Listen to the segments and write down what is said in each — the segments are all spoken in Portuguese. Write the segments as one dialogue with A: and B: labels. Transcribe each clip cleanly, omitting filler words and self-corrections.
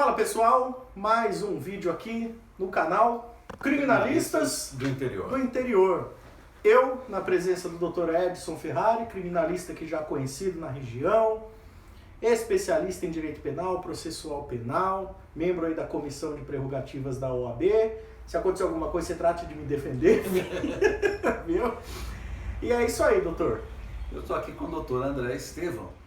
A: Fala pessoal, mais um vídeo aqui no canal Criminalistas
B: do
A: Interior. Eu, na presença do Dr. Edson Ferrari, criminalista que já conhecido na região, especialista em direito penal, processual penal, membro aí da comissão de prerrogativas da OAB. Se acontecer alguma coisa, você trate de me defender, viu? E é isso aí, doutor.
B: Eu estou aqui com o Dr. André Estevão,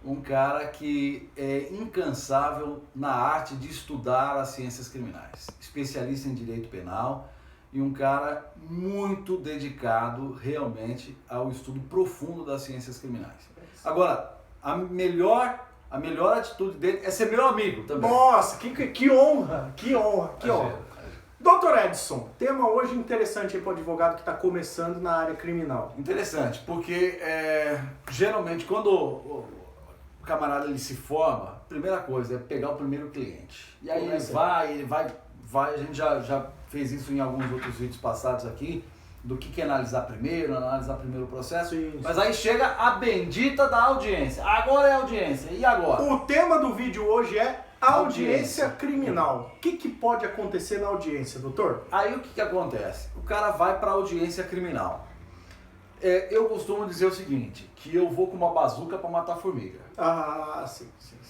B: um cara que é incansável na arte de estudar as ciências criminais, especialista em direito penal e um cara muito dedicado realmente ao estudo profundo das ciências criminais. Agora, a melhor atitude dele é ser meu amigo também.
A: Nossa, que honra, que honra. Doutor Edson, tema hoje interessante para o advogado que está começando na área criminal.
B: Interessante, porque geralmente quando o camarada ele se forma, a primeira coisa é pegar o primeiro cliente. E aí ele vai, a gente já fez isso em alguns outros vídeos passados aqui, do que analisar primeiro o processo.
A: Sim.
B: Mas aí chega a bendita da audiência. Agora é audiência, e agora?
A: O tema do vídeo hoje é audiência criminal. O que pode acontecer na audiência, doutor?
B: Aí o que acontece? O cara vai para a audiência criminal. Eu costumo dizer o seguinte, que eu vou com uma bazuca para matar formiga.
A: Ah, sim.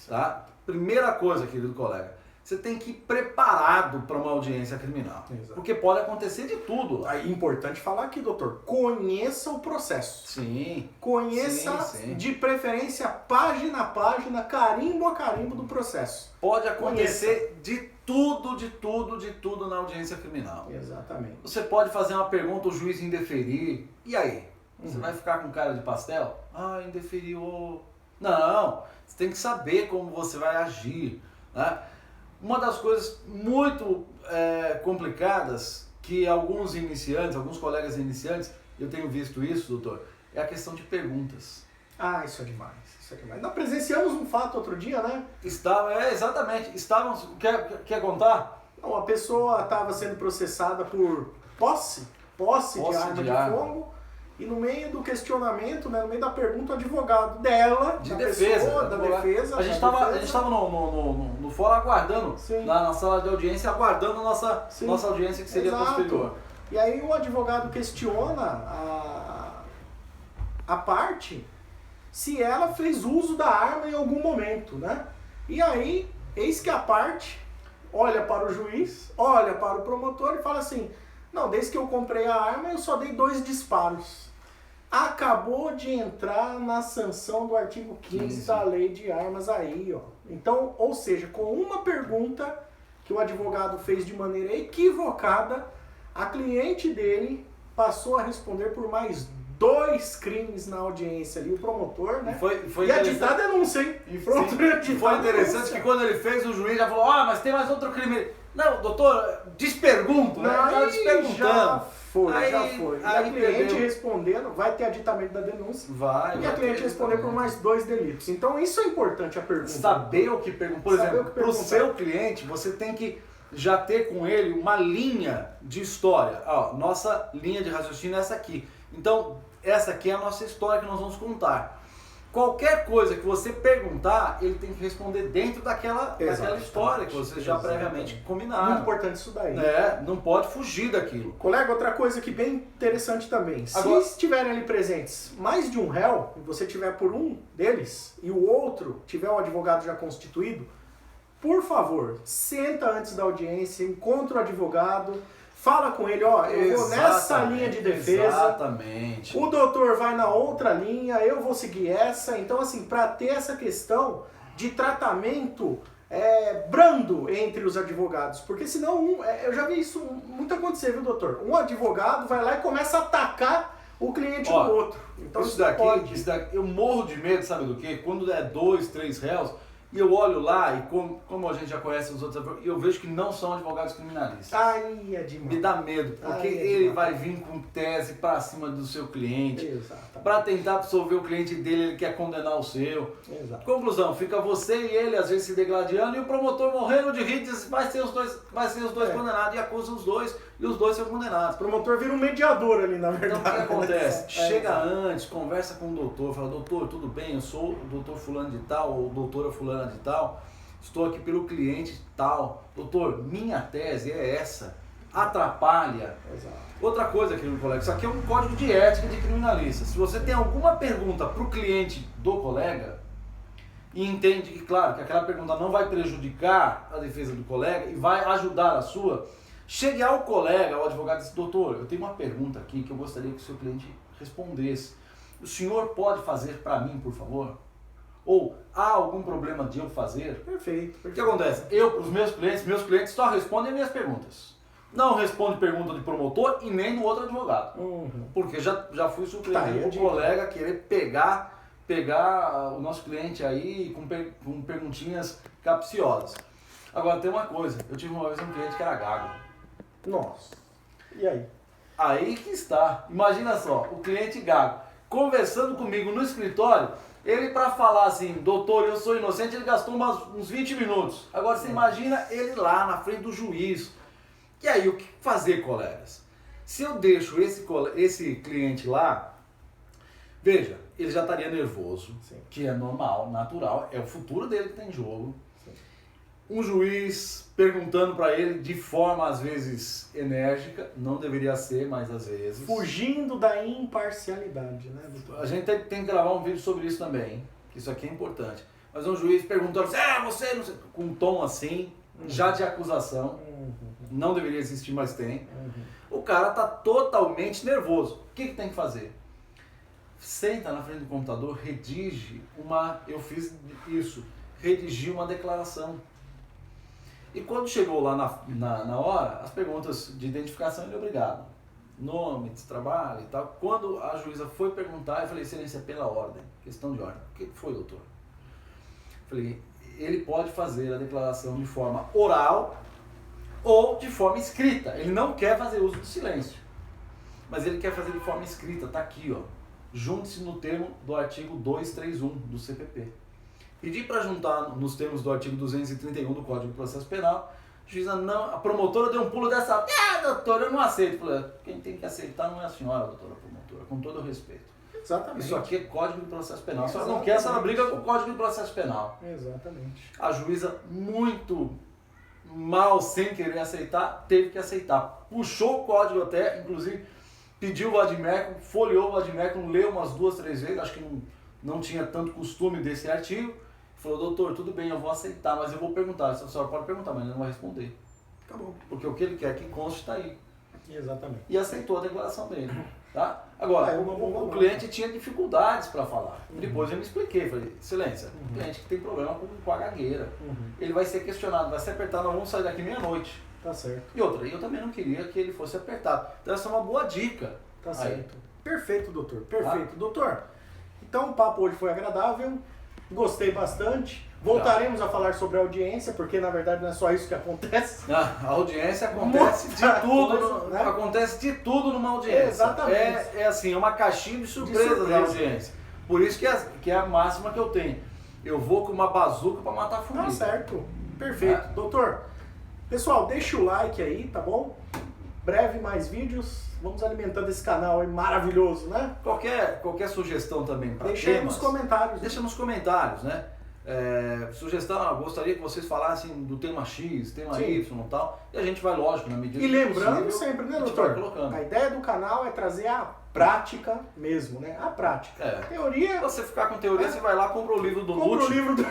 B: Tá? Primeira coisa, querido colega, você tem que ir preparado para uma audiência criminal.
A: Exato.
B: Porque pode acontecer de tudo.
A: É importante falar aqui, doutor, conheça o processo.
B: Sim.
A: Conheça,
B: sim.
A: De preferência, página a página, carimbo a carimbo do processo.
B: Pode acontecer de tudo na audiência criminal.
A: Exatamente.
B: Você pode fazer uma pergunta, o juiz indeferir. E aí? Você vai ficar com cara de pastel? Ah, indeferiu. Não, você tem que saber como você vai agir. Né? Uma das coisas muito complicadas que alguns colegas iniciantes, eu tenho visto isso, doutor, é a questão de perguntas.
A: Ah, isso é demais. Nós presenciamos um fato outro dia, né?
B: Exatamente. Estávamos. Quer contar?
A: Não, a pessoa estava sendo processada por posse de arma de fogo. E no meio do questionamento, né, no meio da pergunta, o advogado dela,
B: da defesa. A gente estava no fórum aguardando, na sala de audiência, aguardando a nossa audiência que seria posterior.
A: E aí o advogado questiona a parte se ela fez uso da arma em algum momento, né? E aí, eis que a parte olha para o juiz, olha para o promotor e fala assim: não, desde que eu comprei a arma eu só dei 2 disparos. Acabou de entrar na sanção do artigo 15 da lei de armas aí, ó. Então, ou seja, com uma pergunta que o advogado fez de maneira equivocada, a cliente dele passou a responder por mais 2 crimes na audiência ali, o promotor, né?
B: Foi
A: e aditar a denúncia, hein?
B: Foi interessante que quando ele fez, o juiz já falou: mas tem mais outro crime. Não, doutor, despergunto, né?
A: Já foi. E a cliente
B: perdeu.
A: Respondendo, vai ter aditamento da denúncia.
B: E
A: a cliente responder por mais 2 delitos. Então isso é importante a pergunta.
B: Saber o que perguntar. Por exemplo, para o seu cliente, você tem que já ter com ele uma linha de história. Nossa linha de raciocínio é essa aqui. Então, essa aqui é a nossa história que nós vamos contar. Qualquer coisa que você perguntar, ele tem que responder dentro daquela história que vocês já previamente combinaram.
A: Muito importante isso daí.
B: Não pode fugir daquilo.
A: Colega, outra coisa que bem interessante também.
B: Agora,
A: se estiverem ali presentes mais de um réu, e você tiver por um deles, e o outro tiver um advogado já constituído, por favor, senta antes da audiência, encontra o advogado, fala com ele, eu vou nessa linha de defesa.
B: Exatamente.
A: O doutor vai na outra linha, eu vou seguir essa. Então, assim, para ter essa questão de tratamento brando entre os advogados. Porque senão, eu já vi isso muito acontecer, viu, doutor? Um advogado vai lá e começa a atacar o cliente do outro. Então,
B: isso daqui, eu morro de medo, sabe do quê? Quando é 2, 3 réus, e eu olho lá, e como a gente já conhece os outros advogados, eu vejo que não são advogados criminalistas.
A: Aí é demais.
B: Me dá medo, porque ele vai vir com tese para cima do seu cliente, para tentar absolver o cliente dele, ele quer condenar o seu.
A: Exato.
B: Conclusão, fica você e ele às vezes se degladiando, e o promotor morrendo de rir, diz: vai ser os dois condenados, e acusa os dois, e os dois são condenados.
A: O promotor vira um mediador ali, na verdade.
B: Então o que acontece? Chega antes, conversa com o doutor, fala: doutor, tudo bem, eu sou o doutor fulano de tal, ou doutora fulana de tal, estou aqui pelo cliente tal. Doutor, minha tese é essa. Atrapalha.
A: Exato.
B: Outra coisa, querido colega, isso aqui é um código de ética de criminalista. Se você tem alguma pergunta para o cliente do colega e entende que, claro, que aquela pergunta não vai prejudicar a defesa do colega e vai ajudar a sua, chegue ao colega, ao advogado e diz, doutor, eu tenho uma pergunta aqui que eu gostaria que o seu cliente respondesse. O senhor pode fazer para mim, por favor? Ou há algum problema de eu fazer?
A: Perfeito.
B: O que acontece? Eu, para os meus clientes só respondem minhas perguntas. Não responde pergunta de promotor e nem do outro advogado. Porque já fui surpreendido com o colega querer pegar o nosso cliente aí com perguntinhas capciosas. Agora tem uma coisa, eu tive uma vez um cliente que era gago.
A: Nossa. E aí?
B: Aí que está. Imagina só, o cliente gago conversando comigo no escritório, ele para falar assim, doutor, eu sou inocente, ele gastou uns 20 minutos. Agora você imagina ele lá na frente do juiz. E aí, o que fazer, colegas? Se eu deixo esse cliente lá, veja, ele já estaria nervoso,
A: Sim.
B: que é normal, natural, é o futuro dele que tem em jogo.
A: Sim.
B: Um juiz perguntando para ele de forma, às vezes, enérgica, não deveria ser, mas às vezes.
A: Fugindo da imparcialidade, né, doutor?
B: A gente tem que gravar um vídeo sobre isso também, hein? Isso aqui é importante. Mas um juiz perguntando, você não sei, com um tom assim, já de acusação. Não deveria existir, mas tem. O cara tá totalmente nervoso. O que tem que fazer? Senta na frente do computador, redige eu fiz isso, redigi uma declaração. E quando chegou lá na hora, as perguntas de identificação, ele é obrigado. Nome, trabalho e tal. Quando a juíza foi perguntar, eu falei, excelência, pela ordem, questão de ordem. O que foi, doutor? Eu falei, ele pode fazer a declaração de forma oral ou de forma escrita. Ele não quer fazer uso do silêncio, mas ele quer fazer de forma escrita. Está aqui, ó. Junte-se no termo do artigo 231 do CPP. Pedi para juntar nos termos do artigo 231 do Código de Processo Penal. A promotora deu um pulo dessa. Doutor, eu não aceito. Falei, quem tem que aceitar não é a senhora, doutora promotora, com todo o respeito.
A: Exatamente.
B: Isso aqui é Código de Processo Penal. A senhora não quer, a senhora briga com o Código de Processo Penal.
A: Exatamente.
B: A juíza, muito mal, sem querer aceitar, teve que aceitar. Puxou o código até, inclusive pediu o vademecum, folheou o vademecum, leu umas 2, 3 vezes, acho que não tinha tanto costume desse artigo. Falou, doutor, tudo bem, eu vou aceitar, mas eu vou perguntar. A senhora pode perguntar, mas ele não vai responder.
A: Tá bom.
B: Porque o que ele quer que conste está aí.
A: Exatamente.
B: E aceitou a declaração dele. Tá? Agora, o cliente tinha dificuldades para falar. Depois eu me expliquei, falei, excelência, cliente que tem problema com a gagueira. Ele vai ser questionado, vai ser apertado, nós vamos sair daqui meia-noite.
A: Tá certo.
B: E outra, eu também não queria que ele fosse apertado. Então essa é uma boa dica.
A: Tá certo. Perfeito, doutor. Perfeito. Doutor, então o papo hoje foi agradável, gostei bastante. Voltaremos a falar sobre a audiência, porque na verdade não é só isso que acontece.
B: A audiência acontece de tudo, né? Acontece de tudo numa audiência.
A: Exatamente.
B: É assim, é uma caixinha de surpresas da audiência. Por isso que é a máxima que eu tenho. Eu vou com uma bazuca para matar a formiga.
A: Tá certo. Perfeito. Doutor, pessoal, deixa o like aí, tá bom? Breve mais vídeos. Vamos alimentando esse canal aí maravilhoso, né?
B: Qualquer sugestão também para
A: deixa aí nos comentários.
B: Deixa nos comentários, né? Sugestão, gostaria que vocês falassem do tema X, tema Y e tal. E a gente vai, lógico, na medida
A: e lembrando
B: possível,
A: sempre, né, doutor? A ideia do canal é trazer a prática mesmo, né? A prática. Teoria...
B: Se você ficar com teoria, você vai lá, compra o livro do Nutt.
A: Compra o livro do...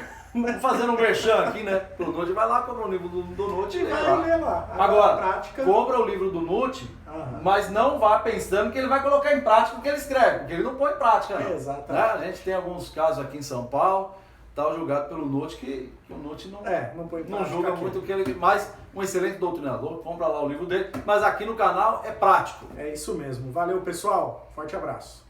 B: Fazendo um merchan aqui, né? Pro Nutt, vai lá, compra o livro do Nutt e
A: vai ler lá.
B: Agora,
A: prática...
B: compra o livro do Nutt, mas não vá pensando que ele vai colocar em prática o que ele escreve, porque ele não põe em prática, não.
A: Exatamente.
B: Né? A gente tem alguns casos aqui em São Paulo, tal julgado pelo Nutt, que o Nutt não julga muito o que ele... Mas um excelente doutrinador, compra lá o livro dele, mas aqui no canal é prático.
A: É isso mesmo. Valeu, pessoal. Forte abraço.